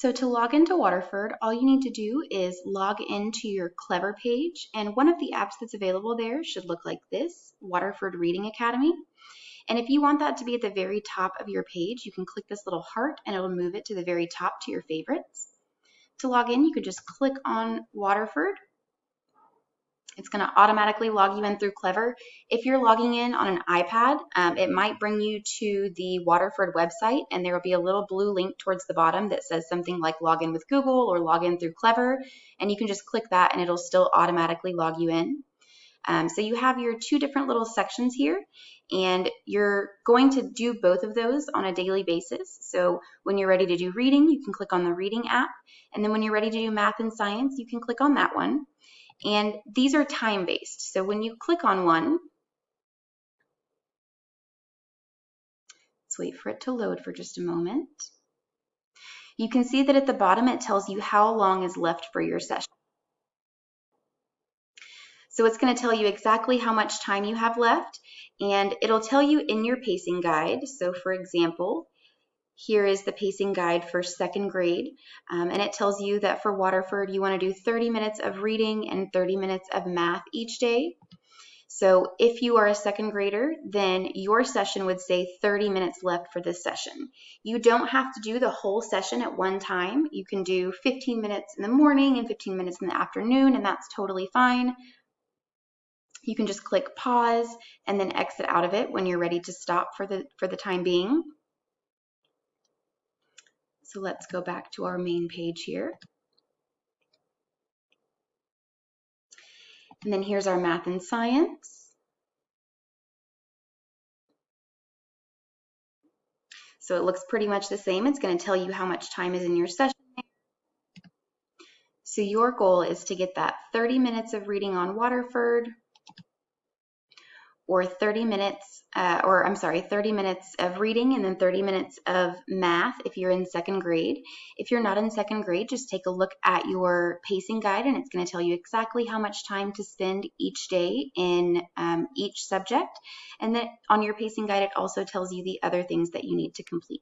So to log into Waterford, all you need to do is log into your Clever page, and one of the apps that's available there should look like this, Waterford Reading Academy. And if you want that to be at the very top of your page, you can click this little heart and it'll move it to the very top to your favorites. To log in, you could just click on Waterford. It's going to automatically log you in through Clever. If you're logging in on an iPad, it might bring you to the Waterford website, and there will be a little blue link towards the bottom that says something like log in with Google or log in through Clever, and you can just click that and it'll still automatically log you in. So you have your two different little sections here, and you're going to do both of those on a daily basis. So when you're ready to do reading, you can click on the reading app, and then when you're ready to do math and science, you can click on that one. And these are time-based. So when you click on one, let's wait for it to load for just a moment. You can see that at the bottom it tells you how long is left for your session. So it's going to tell you exactly how much time you have left, and it'll tell you in your pacing guide. So for example, here is the pacing guide for second grade, and it tells you that for Waterford you want to do 30 minutes of reading and 30 minutes of math each day. So if you are a second grader, then your session would say 30 minutes left for this session. You don't have to do the whole session at one time. You can do 15 minutes in the morning and 15 minutes in the afternoon, and that's totally fine. You can just click pause and then exit out of it when you're ready to stop for the time being. So let's go back to our main page here. And then here's our math and science. So it looks pretty much the same. It's going to tell you how much time is in your session. So your goal is to get that 30 minutes of reading on Waterford, or 30 minutes of reading and then 30 minutes of math if you're in second grade. If you're not in second grade, just take a look at your pacing guide and it's going to tell you exactly how much time to spend each day in each subject. And then on your pacing guide, it also tells you the other things that you need to complete.